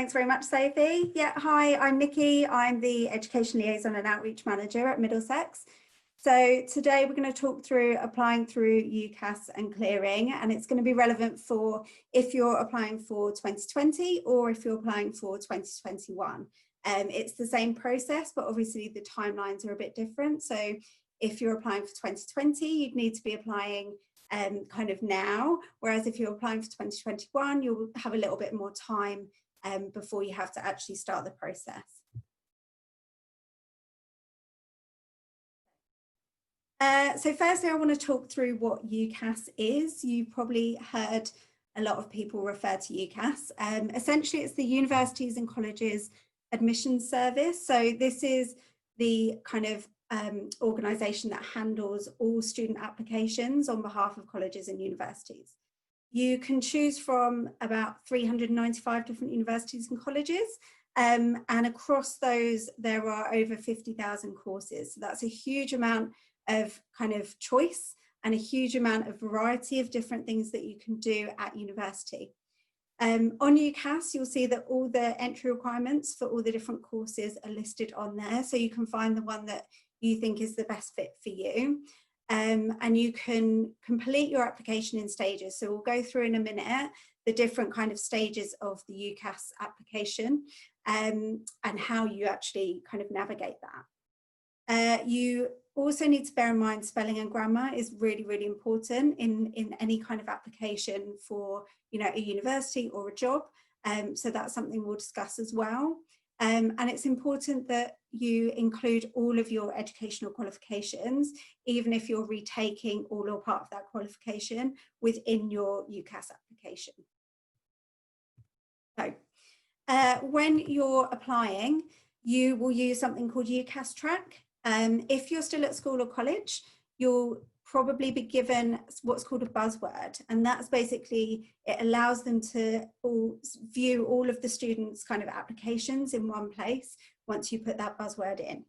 Thanks very much, Sophie. Yeah, hi, I'm Nikki. I'm the Education Liaison and Outreach Manager at Middlesex. So today we're going to talk through applying through UCAS and clearing, and it's going to be relevant for if you're applying for 2020 or if you're applying for 2021. It's the same process, but obviously the timelines are a bit different. So if you're applying for 2020, you'd need to be applying kind of now, whereas if you're applying for 2021, you'll have a little bit more time before you have to actually start the process. So firstly, I want to talk through what UCAS is. You've probably heard a lot of people refer to UCAS. Essentially, it's the Universities and Colleges Admissions Service. So this is the kind of organisation that handles all student applications on behalf of colleges and universities. You can choose from about 395 different universities and colleges, and across those there are over 50,000 courses. So that's a huge amount of kind of choice and a huge amount of variety of different things that you can do at university. On UCAS, you'll see that all the entry requirements for all the different courses are listed on there, so you can find the one that you think is the best fit for you. And you can complete your application in stages. So we'll go through in a minute the different kind of stages of the UCAS application and how you actually kind of navigate that. You also need to bear in mind spelling and grammar is really, really important in any kind of application for, you know, a university or a job. So that's something we'll discuss as well. And it's important that you include all of your educational qualifications, even if you're retaking all or part of that qualification within your UCAS application. So when you're applying, you will use something called UCAS Track. If you're still at school or college, you'll probably be given what's called a buzzword, and that's basically, it allows them to view all of the students' kind of applications in one place once you put that buzzword in.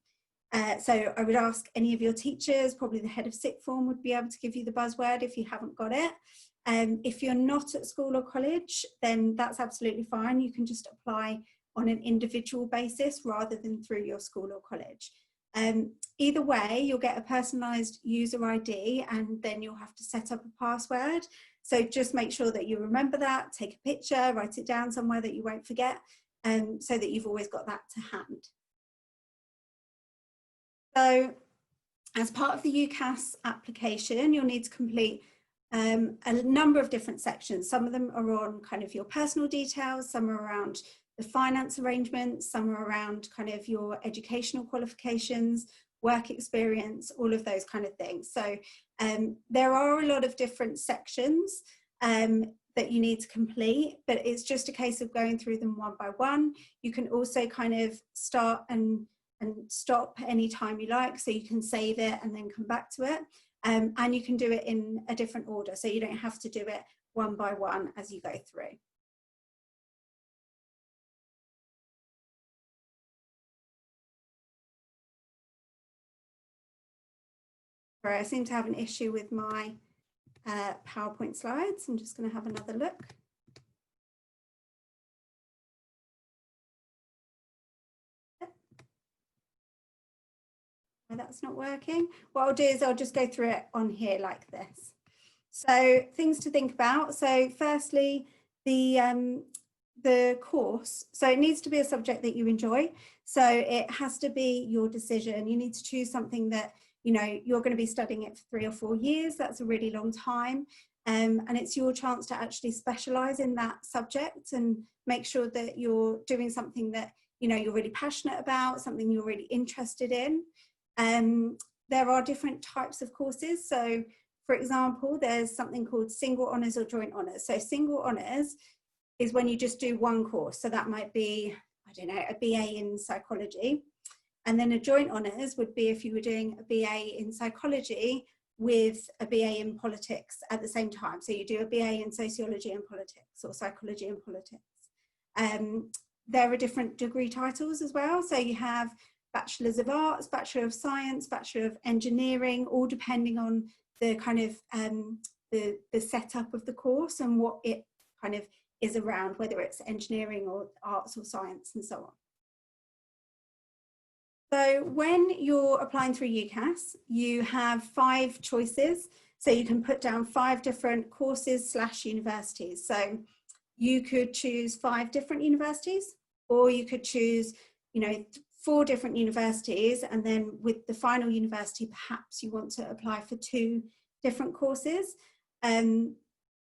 So I would ask any of your teachers, probably the head of sixth form would be able to give you the buzzword if you haven't got it. If you're not at school or college, then that's absolutely fine. You can just apply on an individual basis rather than through your school or college. Either way, you'll get a personalised user ID and then you'll have to set up a password. So just make sure that you remember that, take a picture, write it down somewhere that you won't forget, so that you've always got that to hand. So as part of the UCAS application, you'll need to complete a number of different sections. Some of them are on kind of your personal details, some are around the finance arrangements, some are around kind of your educational qualifications, work experience, all of those kind of things. So there are a lot of different sections that you need to complete, but it's just a case of going through them one by one. You can also kind of start and stop anytime you like, so you can save it and then come back to it. And you can do it in a different order, so you don't have to do it one by one as you go through. I seem to have an issue with my PowerPoint slides. I'm just going to have another look. No, that's not working. What I'll do is I'll just go through it on here like this. So things to think about. So firstly, the course. So it needs to be a subject that you enjoy. So it has to be your decision. You need to choose something that, you know, you're going to be studying it for 3 or 4 years. That's a really long time. And it's your chance to actually specialise in that subject and make sure that you're doing something that, you know, you're really passionate about, something you're really interested in. There are different types of courses. So for example, there's something called single honours or joint honours. So single honours is when you just do one course. So that might be, I don't know, a BA in psychology. And then a joint honours would be if you were doing a BA in psychology with a BA in politics at the same time. So you do a BA in sociology and politics or psychology and politics. There are different degree titles as well. So you have Bachelors of Arts, Bachelor of Science, Bachelor of Engineering, all depending on the kind of the setup of the course and what it kind of is around, whether it's engineering or arts or science and so on. So when you're applying through UCAS, you have 5 choices. So you can put down 5 different courses / universities. So you could choose 5 different universities, or you could choose, 4 different universities, and then with the final university, perhaps you want to apply for 2 different courses.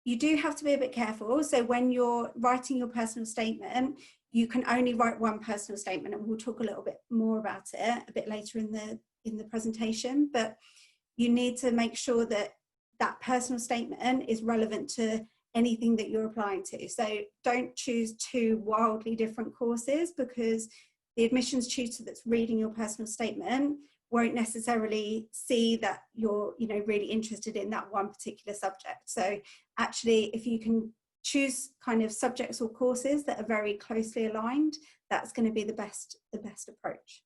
You do have to be a bit careful. So when you're writing your personal statement, you can only write one personal statement, and we'll talk a little bit more about it a bit later in the presentation. But you need to make sure that that personal statement is relevant to anything that you're applying to. So don't choose 2 wildly different courses, because the admissions tutor that's reading your personal statement won't necessarily see that you're really interested in that one particular subject. So actually, if you can choose kind of subjects or courses that are very closely aligned, that's going to be the best approach.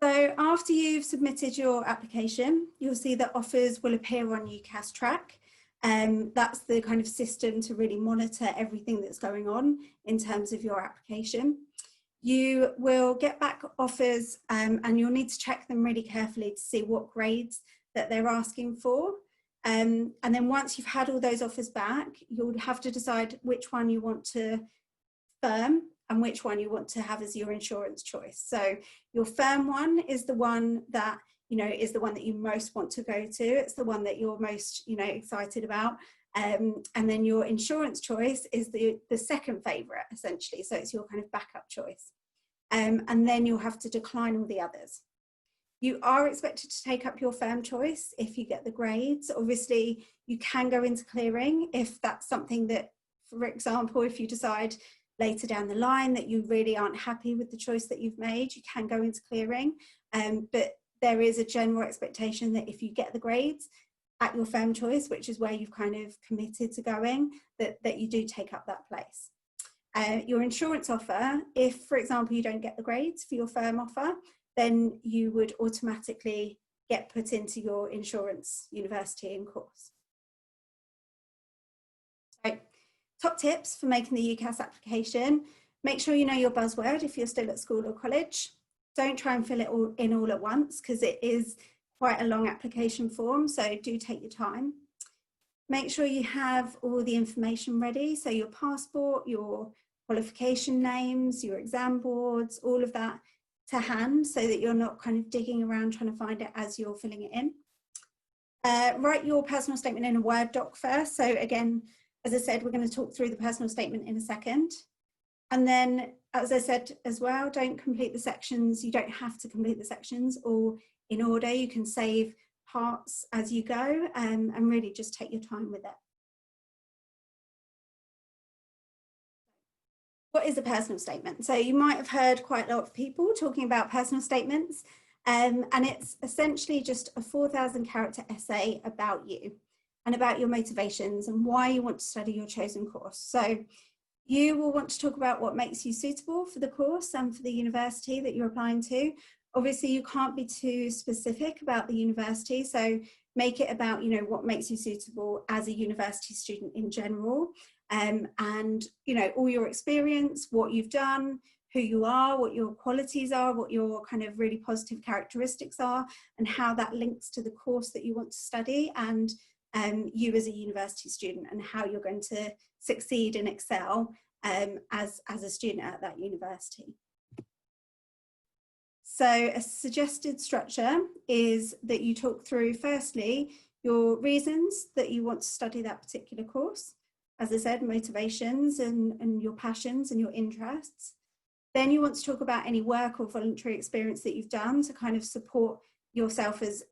So after you've submitted your application, you'll see that offers will appear on UCAS Track. That's the kind of system to really monitor everything that's going on in terms of your application. You will get back offers, and you'll need to check them really carefully to see what grades that they're asking for. And then once you've had all those offers back, you'll have to decide which one you want to firm and which one you want to have as your insurance choice. So your firm one is the one that is the one that you most want to go to. It's the one that you're most excited about. And then your insurance choice is the second favourite, essentially. So it's your kind of backup choice. And then you'll have to decline all the others. You are expected to take up your firm choice if you get the grades. Obviously, you can go into clearing if that's something that, for example, if you decide later down the line that you really aren't happy with the choice that you've made, you can go into clearing. But there is a general expectation that if you get the grades at your firm choice, which is where you've kind of committed to going, that you do take up that place. Your insurance offer, if, for example, you don't get the grades for your firm offer, then you would automatically get put into your insurance university and course. So, top tips for making the UCAS application: make sure you know your buzzword if you're still at school or college. Don't try and fill it all in all at once, because it is quite a long application form, so do take your time. Make sure you have all the information ready, so your passport, your qualification names, your exam boards, all of that to hand, so that you're not kind of digging around trying to find it as you're filling it in. Write your personal statement in a Word doc first. So again, as I said, we're going to talk through the personal statement in a second. And then, as I said as well, don't complete the sections. You don't have to complete the sections all in order. You can save parts as you go, and really just take your time with it. What is a personal statement? So you might have heard quite a lot of people talking about personal statements, and it's essentially just a 4,000 character essay about you and about your motivations and why you want to study your chosen course. So you will want to talk about what makes you suitable for the course and for the university that you're applying to. Obviously, you can't be too specific about the university, so make it about what makes you suitable as a university student in general. And all your experience, what you've done, who you are, what your qualities are, what your kind of really positive characteristics are, and how that links to the course that you want to study, and you as a university student, and how you're going to succeed and excel as a student at that university. So a suggested structure is that you talk through, firstly, your reasons that you want to study that particular course. As I said, motivations and your passions and your interests. Then you want to talk about any work or voluntary experience that you've done to kind of support yourself as,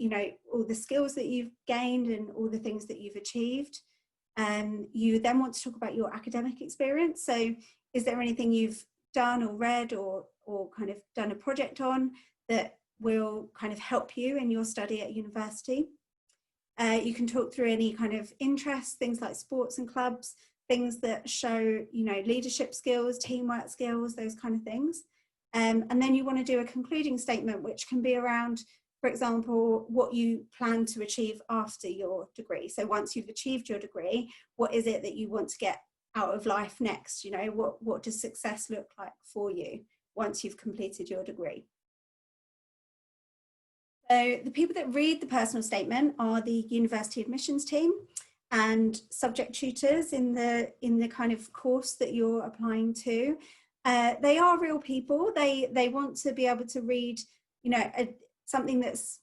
all the skills that you've gained and all the things that you've achieved. You then want to talk about your academic experience. So is there anything you've done or read or kind of done a project on that will kind of help you in your study at university? You can talk through any kind of interests, things like sports and clubs, things that show, leadership skills, teamwork skills, those kind of things. And then you want to do a concluding statement, which can be around for example, what you plan to achieve after your degree. So once you've achieved your degree, what is it that you want to get out of life next? You know, what does success look like for you once you've completed your degree? So the people that read the personal statement are the university admissions team and subject tutors in the kind of course that you're applying to. They are real people. They want to be able to read, you know, something that's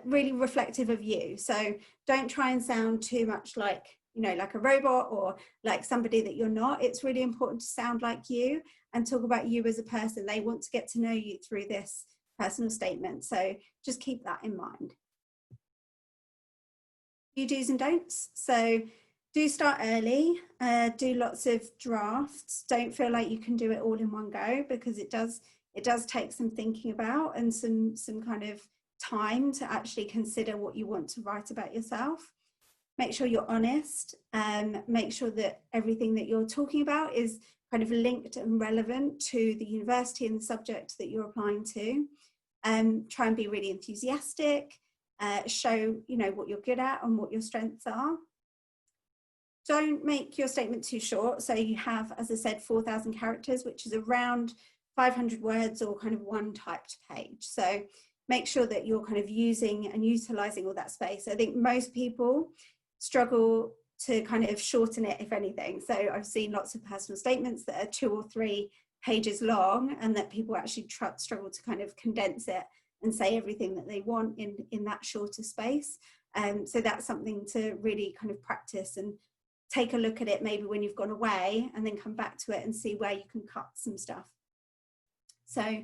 really reflective of you. So don't try and sound too much like, you know, like a robot or like somebody that you're not. It's really important to sound like you and talk about you as a person. They want to get to know you through this personal statement. So just keep that in mind. Few do's and don'ts. So do start early, do lots of drafts. Don't feel like you can do it all in one go, because it does take some thinking about and some kind of time to actually consider what you want to write about yourself. Make sure you're honest, make sure that everything that you're talking about is kind of linked and relevant to the university and the subject that you're applying to. Try and be really enthusiastic, show, you know, what you're good at and what your strengths are. Don't make your statement too short. So you have, as I said, 4,000 characters, which is around 500 words or kind of one typed page. So make sure that you're kind of using and utilizing all that space. I think most people struggle to kind of shorten it, if anything. So I've seen lots of personal statements that are 2 or 3 pages long, and that people actually struggle to kind of condense it and say everything that they want in that shorter space. So that's something to really kind of practice and take a look at it maybe when you've gone away, and then come back to it and see where you can cut some stuff. So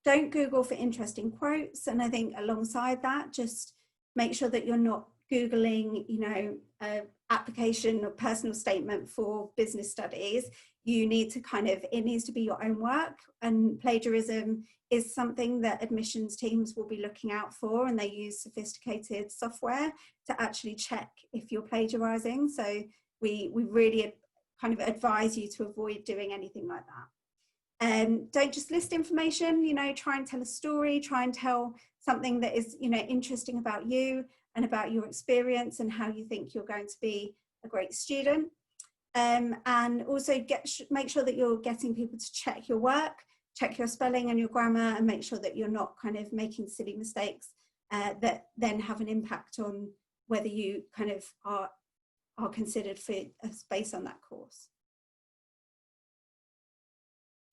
don't Google for interesting quotes. And I think alongside that, just make sure that you're not Googling, you know, application or personal statement for business studies. You need to kind of, it needs to be your own work, and plagiarism is something that admissions teams will be looking out for, and they use sophisticated software to actually check if you're plagiarizing. So we really kind of advise you to avoid doing anything like that. Don't just list information, you know, try and tell a story, try and tell something that is, you know, interesting about you and about your experience and how you think you're going to be a great student. And also make sure that you're getting people to check your work, check your spelling and your grammar, and make sure that you're not kind of making silly mistakes that then have an impact on whether you kind of are considered for a space on that course.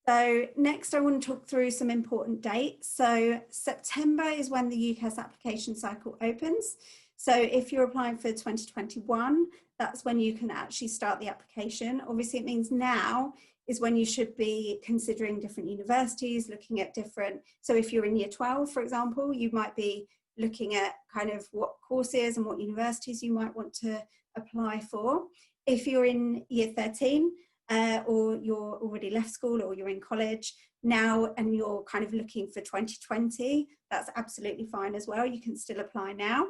So next I want to talk through some important dates. So September is when the UCAS application cycle opens. So if you're applying for 2021, that's when you can actually start the application. Obviously it means now is when you should be considering different universities, looking at different, so if you're in year 12, for example, you might be looking at kind of what courses and what universities you might want to apply for. If you're in year 13, or you're already left school or you're in college now and you're kind of looking for 2020, that's absolutely fine as well. You can still apply now,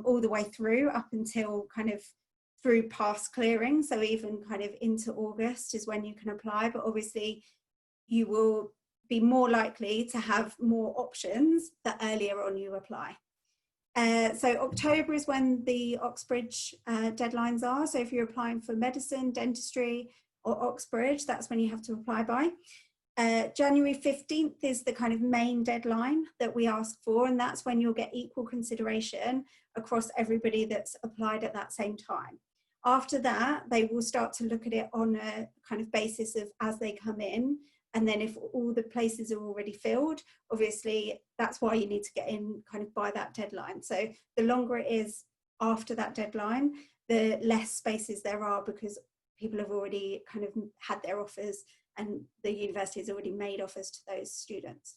all the way through up until kind of through past clearing. So even kind of into August is when you can apply, but obviously you will be more likely to have more options the earlier on you apply. So October is when the Oxbridge deadlines are. So if you're applying for medicine, dentistry, or Oxbridge, that's when you have to apply by. January 15th is the kind of main deadline that we ask for, and that's when you'll get equal consideration across everybody that's applied at that same time. After that, they will start to look at it on a kind of basis of as they come in, and then if all the places are already filled, obviously that's why you need to get in kind of by that deadline. So the longer it is after that deadline, the less spaces there are, because people have already kind of had their offers and the university has already made offers to those students.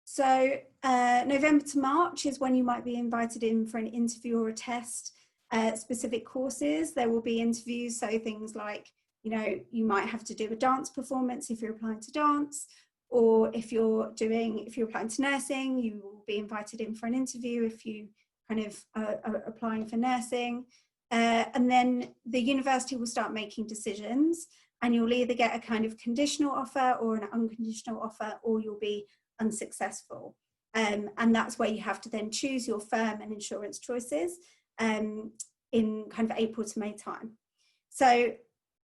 So November to March is when you might be invited in for an interview or a test. Specific courses, there will be interviews, so things like, you know, you might have to do a dance performance if you're applying to dance, or if you're applying to nursing, you will be invited in for an interview if you kind of are applying for nursing. And then the university will start making decisions, and you'll either get a kind of conditional offer or an unconditional offer, or you'll be unsuccessful. And that's where you have to then choose your firm and insurance choices in kind of April to May time. So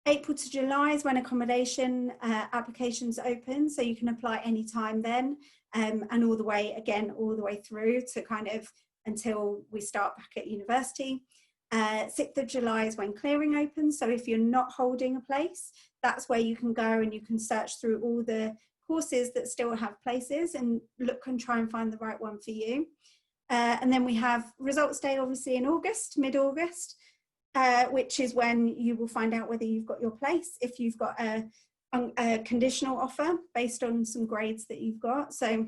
April to July is when accommodation applications open, so you can apply anytime then, and all the way through to kind of until we start back at university. 6th of July is when clearing opens, so if you're not holding a place, that's where you can go and you can search through all the courses that still have places and look and try and find the right one for you. And then we have results day, obviously in August, mid-August, which is when you will find out whether you've got your place, if you've got a conditional offer based on some grades that you've got. So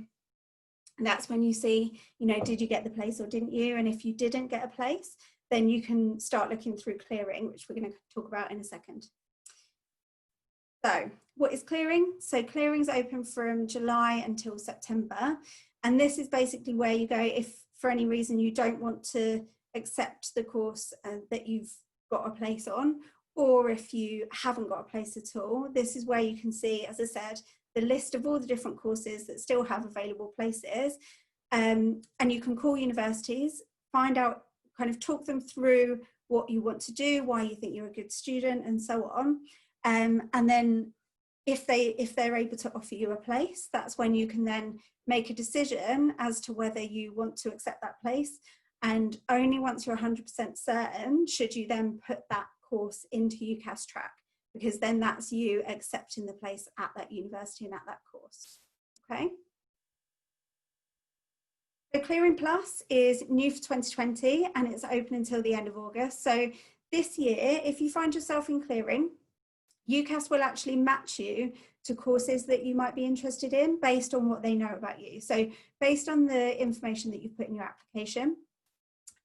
that's when you see, you know, did you get the place or didn't you? And if you didn't get a place, then you can start looking through clearing, which we're going to talk about in a second. So what is clearing? So clearing's open from July until September. And this is basically where you go if for any reason you don't want to accept the course that you've got a place on, or if you haven't got a place at all. This is where you can see, as I said, the list of all the different courses that still have available places. And you can call universities, find out, kind of talk them through what you want to do, why you think you're a good student, and so on. And then if they're able to offer you a place, that's when you can then make a decision as to whether you want to accept that place. And only once you're 100% certain should you then put that course into UCAS track, because then that's you accepting the place at that university and at that course. Okay. So Clearing Plus is new for 2020 and it's open until the end of August. So this year, if you find yourself in Clearing, UCAS will actually match you to courses that you might be interested in based on what they know about you. So based on the information that you put in your application.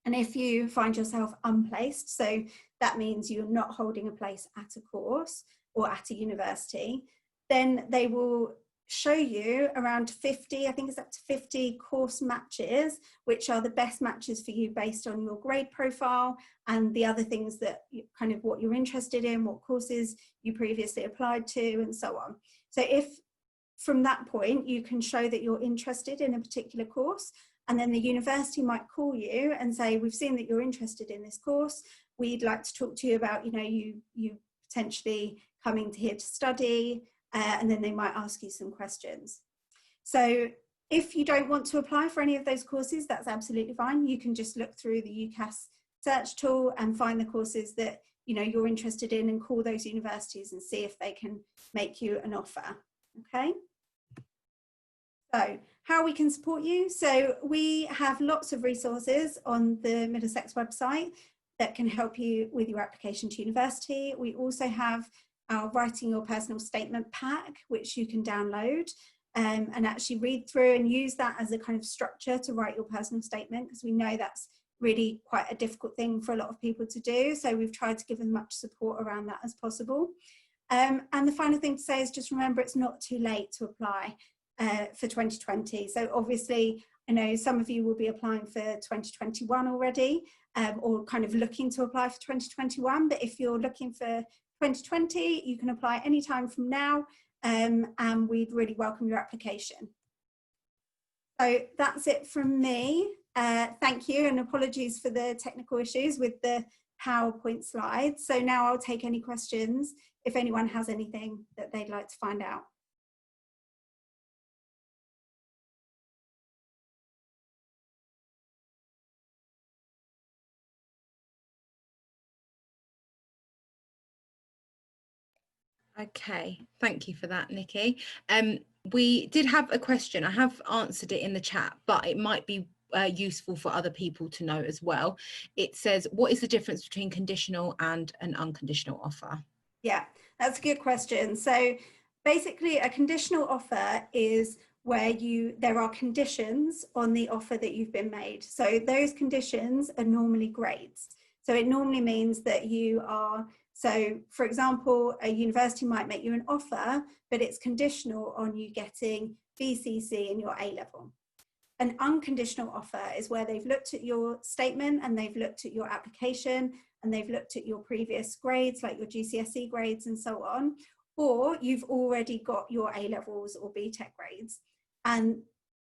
And if you find yourself unplaced, so that means you're not holding a place at a course or at a university, then they will show you around 50, I think it's up to 50 course matches, which are the best matches for you based on your grade profile and the other things that kind of what you're interested in, what courses you previously applied to, and so on. So if from that point you can show that you're interested in a particular course, and then the university might call you and say, we've seen that you're interested in this course, we'd like to talk to you about, you know, you potentially coming here to study, and then they might ask you some questions. So if you don't want to apply for any of those courses, that's absolutely fine. You can just look through the UCAS search tool and find the courses that, you know, you're interested in and call those universities and see if they can make you an offer. Okay. So how we can support you. So we have lots of resources on the Middlesex website that can help you with your application to university. We also have our Writing Your Personal Statement pack, which you can download and actually read through and use that as a kind of structure to write your personal statement, because we know that's really quite a difficult thing for a lot of people to do. So we've tried to give as much support around that as possible. And the final thing to say is just remember it's not too late to apply for 2020. So obviously, I know some of you will be applying for 2021 already, or kind of looking to apply for 2021, but if you're looking for 2020, you can apply anytime from now, and we'd really welcome your application. So that's it from me. Thank you, and apologies for the technical issues with the PowerPoint slides. So now I'll take any questions if anyone has anything that they'd like to find out. Okay, thank you for that, Nikki. We did have a question. I have answered it in the chat, but it might be useful for other people to know as well. It says, what is the difference between conditional and an unconditional offer? Yeah, that's a good question. So basically a conditional offer is where there are conditions on the offer that you've been made. So those conditions are normally grades. So it normally means that you are, so for example, a university might make you an offer, but it's conditional on you getting BCC in your A-level. An unconditional offer is where they've looked at your statement and they've looked at your application and they've looked at your previous grades, like your GCSE grades and so on, or you've already got your A-levels or BTEC grades. And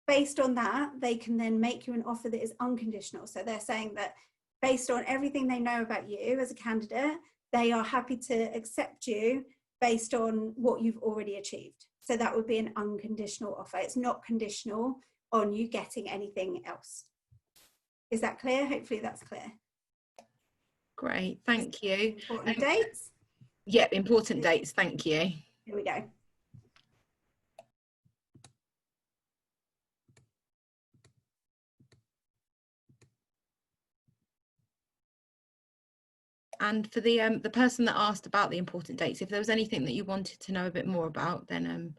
based on that, they can then make you an offer that is unconditional. So they're saying that based on everything they know about you as a candidate, they are happy to accept you based on what you've already achieved. So that would be an unconditional offer. It's not conditional on you getting anything else. Is that clear? Hopefully that's clear. Great, thank you. Important dates? Yep, important dates, thank you. Here we go. And for the person that asked about the important dates, if there was anything that you wanted to know a bit more about, then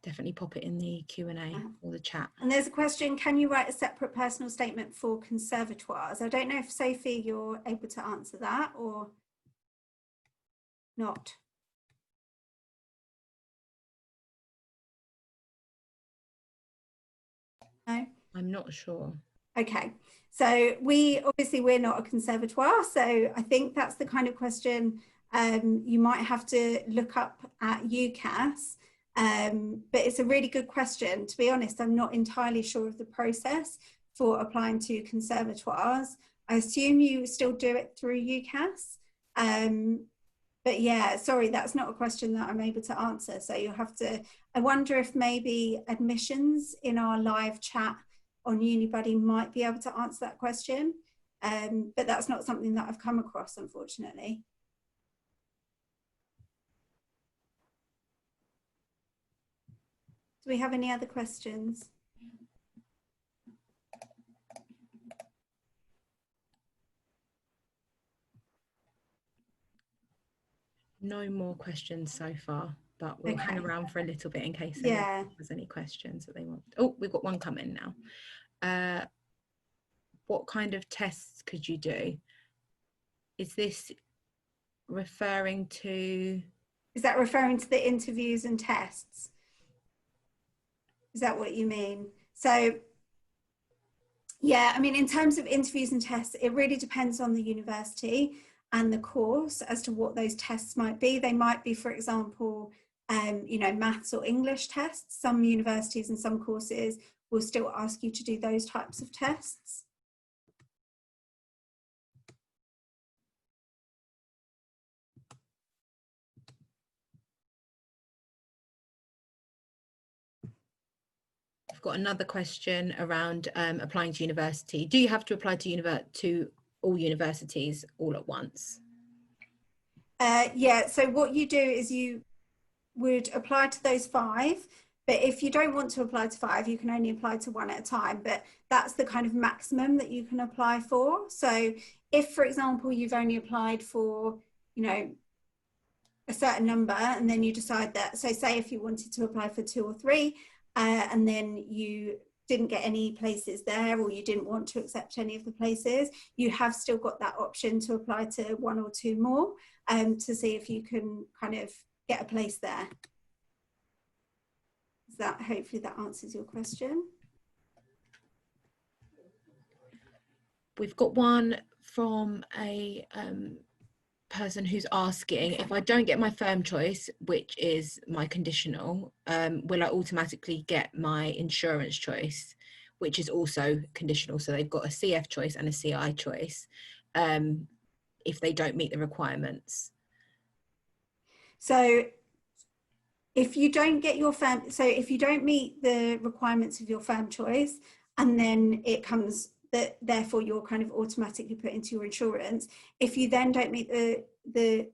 definitely pop it in the Q&A or the chat. And there's a question, can you write a separate personal statement for conservatoires? I don't know if Sophie, you're able to answer that or not. No? I'm not sure. Okay, so we're not a conservatoire, so I think that's the kind of question you might have to look up at UCAS, but it's a really good question. To be honest, I'm not entirely sure of the process for applying to conservatoires. I assume you still do it through UCAS, but yeah, sorry, that's not a question that I'm able to answer. So you'll have to, I wonder if maybe admissions in our live chat on Unibuddy might be able to answer that question, but that's not something that I've come across, unfortunately. Do we have any other questions? No more questions so far, but we'll hang around for a little bit in case there's any questions that they want. Oh, we've got one coming now. What kind of tests could you do? Is this referring to... Is that referring to the interviews and tests? Is that what you mean? So, yeah, I mean, in terms of interviews and tests, it really depends on the university and the course as to what those tests might be. They might be, for example, you know, maths or English tests. Some universities and some courses will still ask you to do those types of tests. I've got another question around applying to university. Do you have to apply to all universities all at once? Yeah, so what you do is you would apply to those 5, but if you don't want to apply to 5, you can only apply to 1 at a time, but that's the kind of maximum that you can apply for. So if, for example, you've only applied for, you know, a certain number, and then you decide that, so say if you wanted to apply for 2 or 3, and then you didn't get any places there, or you didn't want to accept any of the places, you have still got that option to apply to 1 or 2 more, to see if you can kind of get a place there. Is that, hopefully that answers your question. We've got one from a person who's asking, if I don't get my firm choice, which is my conditional, will I automatically get my insurance choice, which is also conditional? So they've got a CF choice and a CI choice, if they don't meet the requirements. So if you don't get your firm, so if you don't meet the requirements of your firm choice, and then it comes that therefore you're kind of automatically put into your insurance, if you then don't meet the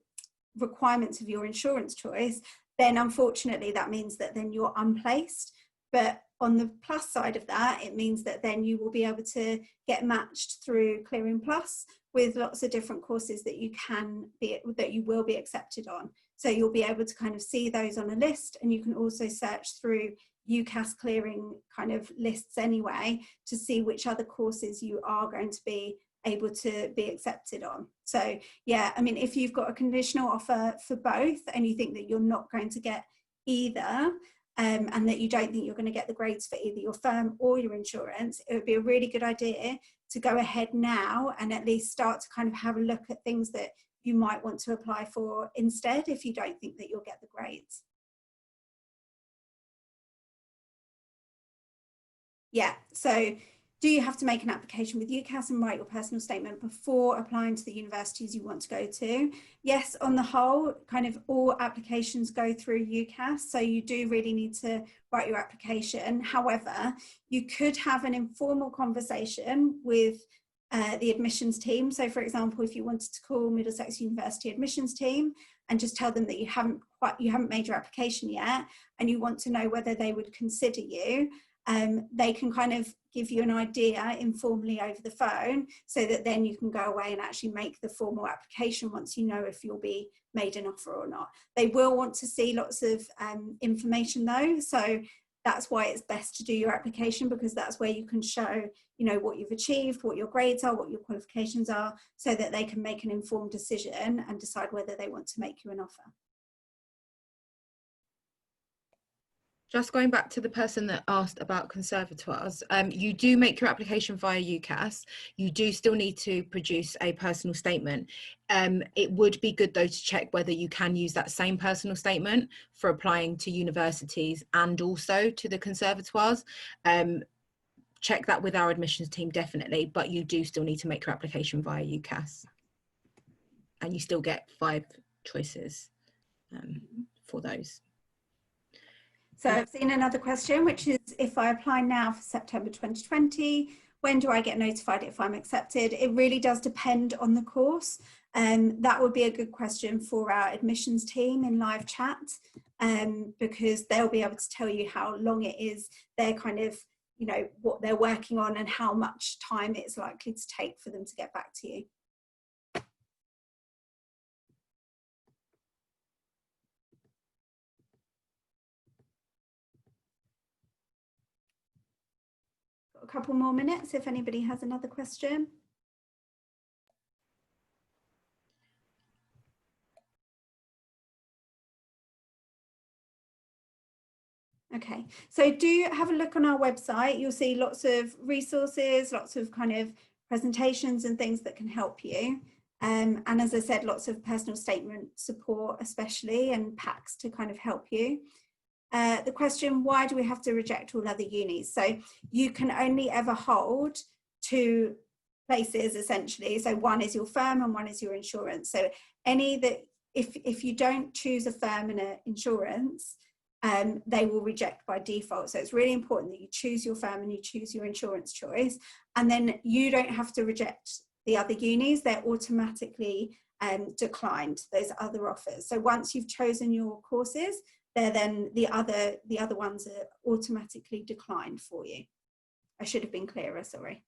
requirements of your insurance choice, then unfortunately that means that then you're unplaced. But on the plus side of that, it means that then you will be able to get matched through Clearing Plus with lots of different courses that you will be accepted on. So you'll be able to kind of see those on a list, and you can also search through UCAS clearing kind of lists anyway to see which other courses you are going to be able to be accepted on. So yeah, I mean, if you've got a conditional offer for both and you think that you're not going to get either, and that you don't think you're going to get the grades for either your firm or your insurance, it would be a really good idea to go ahead now and at least start to kind of have a look at things that you might want to apply for instead if you don't think that you'll get the grades. Yeah, so do you have to make an application with UCAS and write your personal statement before applying to the universities you want to go to? Yes, on the whole, kind of all applications go through UCAS, so you do really need to write your application. However, you could have an informal conversation with the admissions team. So for example, if you wanted to call Middlesex University admissions team and just tell them that you haven't made your application yet and you want to know whether they would consider you, they can kind of give you an idea informally over the phone, so that then you can go away and actually make the formal application once you know if you'll be made an offer or not. They will want to see lots of information though, so that's why it's best to do your application, because that's where you can show, you know, what you've achieved, what your grades are, what your qualifications are, so that they can make an informed decision and decide whether they want to make you an offer. Just going back to the person that asked about conservatoires, you do make your application via UCAS. You do still need to produce a personal statement. It would be good though to check whether you can use that same personal statement for applying to universities and also to the conservatoires. Check that with our admissions team definitely, but you do still need to make your application via UCAS. And you still get 5 choices for those. So I've seen another question, which is, if I apply now for September 2020, when do I get notified if I'm accepted? It really does depend on the course. That would be a good question for our admissions team in live chat, because they'll be able to tell you how long it is. They're kind of, you know, what they're working on and how much time it's likely to take for them to get back to you. A couple more minutes if anybody has another question. Okay, so do have a look on our website. You'll see lots of resources, lots of kind of presentations and things that can help you. And as I said, lots of personal statement support, especially, and packs to kind of help you. The question, why do we have to reject all other unis? So you can only ever hold 2 places essentially. So one is your firm and one is your insurance. So any that, if you don't choose a firm and an insurance, they will reject by default. So it's really important that you choose your firm and you choose your insurance choice. And then you don't have to reject the other unis. They're automatically declined, those other offers. So once you've chosen your courses, then the other ones are automatically declined for you. I should have been clearer, sorry.